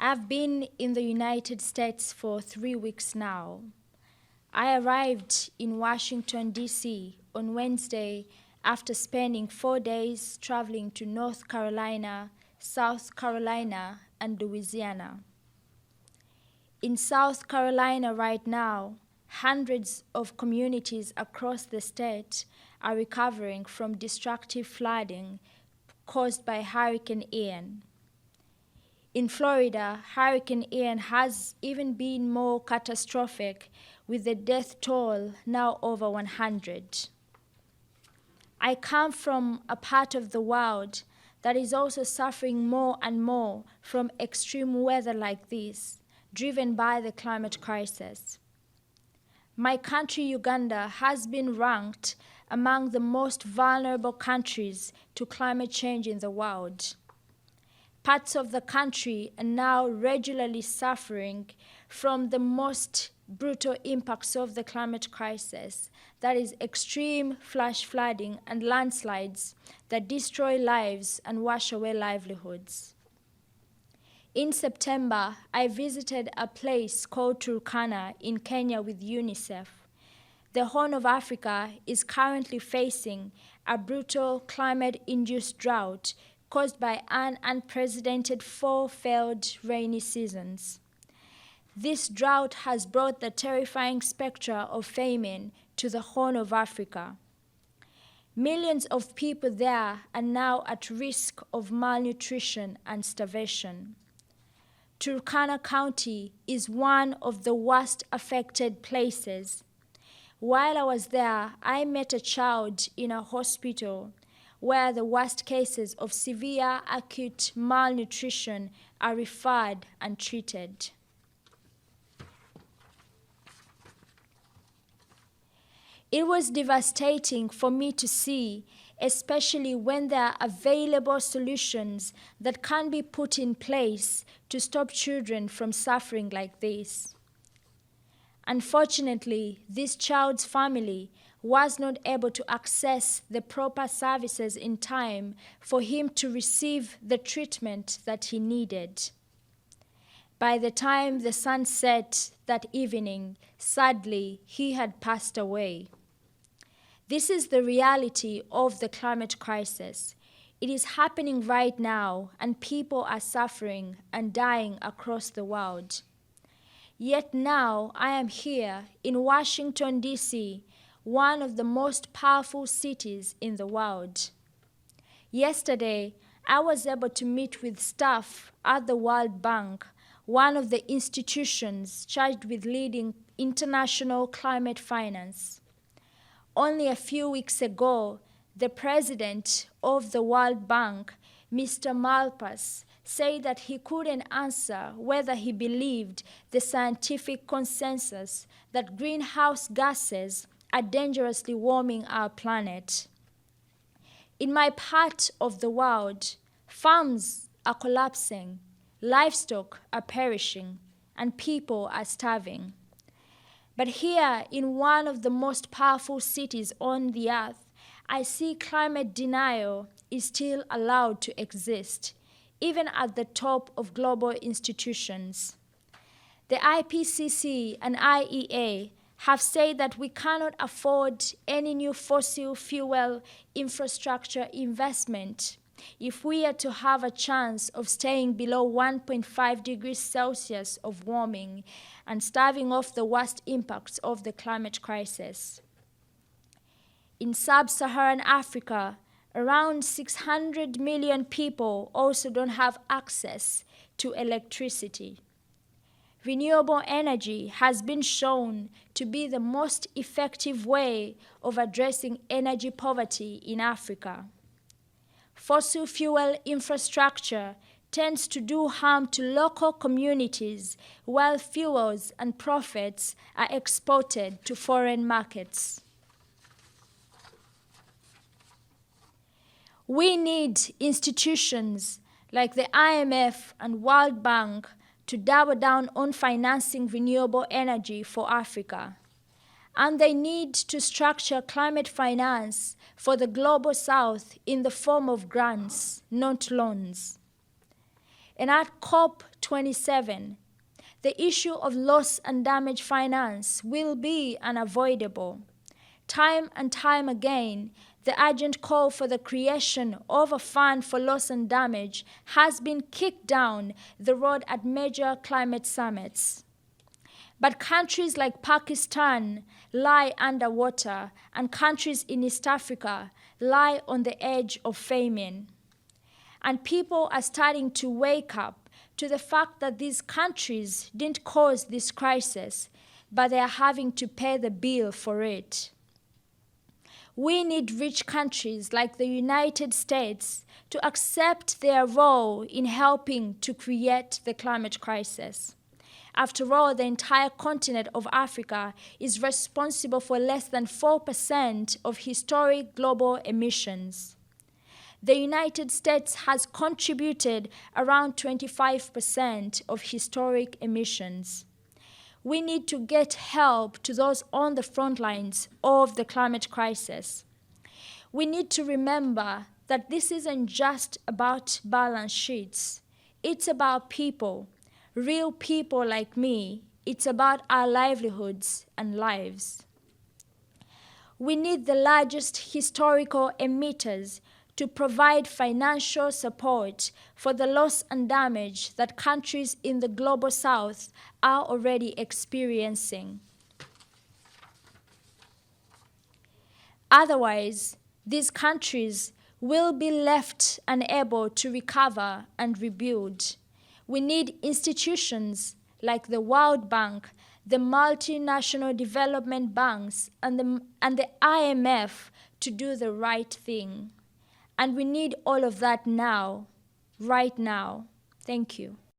I've been in the United States for 3 weeks now. I arrived in Washington, D.C. on Wednesday after spending 4 days traveling to North Carolina, South Carolina, and Louisiana. In South Carolina right now, hundreds of communities across the state are recovering from destructive flooding caused by Hurricane Ian. In Florida, Hurricane Ian has even been more catastrophic, with the death toll now over 100. I come from a part of the world that is also suffering more and more from extreme weather like this, driven by the climate crisis. My country, Uganda, has been ranked among the most vulnerable countries to climate change in the world. Parts of the country are now regularly suffering from the most brutal impacts of the climate crisis, that is extreme flash flooding and landslides that destroy lives and wash away livelihoods. In September, I visited a place called Turkana in Kenya with UNICEF. The Horn of Africa is currently facing a brutal climate-induced drought caused by an unprecedented 4 failed rainy seasons. This drought has brought the terrifying spectre of famine to the Horn of Africa. Millions of people there are now at risk of malnutrition and starvation. Turkana County is one of the worst affected places. While I was there, I met a child in a hospital where the worst cases of severe acute malnutrition are referred and treated. It was devastating for me to see, especially when there are available solutions that can be put in place to stop children from suffering like this. Unfortunately, this child's family was not able to access the proper services in time for him to receive the treatment that he needed. By the time the sun set that evening, sadly, he had passed away. This is the reality of the climate crisis. It is happening right now, and people are suffering and dying across the world. Yet now I am here in Washington, D.C., one of the most powerful cities in the world. Yesterday, I was able to meet with staff at the World Bank, one of the institutions charged with leading international climate finance. Only a few weeks ago, the president of the World Bank, Mr. Malpass, said that he couldn't answer whether he believed the scientific consensus that greenhouse gases are dangerously warming our planet. In my part of the world, farms are collapsing, livestock are perishing, and people are starving. But here, in one of the most powerful cities on the earth, I see climate denial is still allowed to exist, even at the top of global institutions. The IPCC and IEA have said that we cannot afford any new fossil fuel infrastructure investment if we are to have a chance of staying below 1.5 degrees Celsius of warming and staving off the worst impacts of the climate crisis. In sub-Saharan Africa, around 600 million people also don't have access to electricity. Renewable energy has been shown to be the most effective way of addressing energy poverty in Africa. Fossil fuel infrastructure tends to do harm to local communities, while fuels and profits are exported to foreign markets. We need institutions like the IMF and World Bank to double down on financing renewable energy for Africa. And they need to structure climate finance for the global south in the form of grants, not loans. And at COP27, the issue of loss and damage finance will be unavoidable. Time and time again, the urgent call for the creation of a fund for loss and damage has been kicked down the road at major climate summits. But countries like Pakistan lie underwater, and countries in East Africa lie on the edge of famine. And people are starting to wake up to the fact that these countries didn't cause this crisis, but they are having to pay the bill for it. We need rich countries like the United States to accept their role in helping to create the climate crisis. After all, the entire continent of Africa is responsible for less than 4% of historic global emissions. The United States has contributed around 25% of historic emissions. We need to get help to those on the front lines of the climate crisis. We need to remember that this isn't just about balance sheets. It's about people, real people like me. It's about our livelihoods and lives. We need the largest historical emitters to provide financial support for the loss and damage that countries in the global south are already experiencing. Otherwise, these countries will be left unable to recover and rebuild. We need institutions like the World Bank, the multinational development banks, and the IMF to do the right thing. And we need all of that now, right now. Thank you.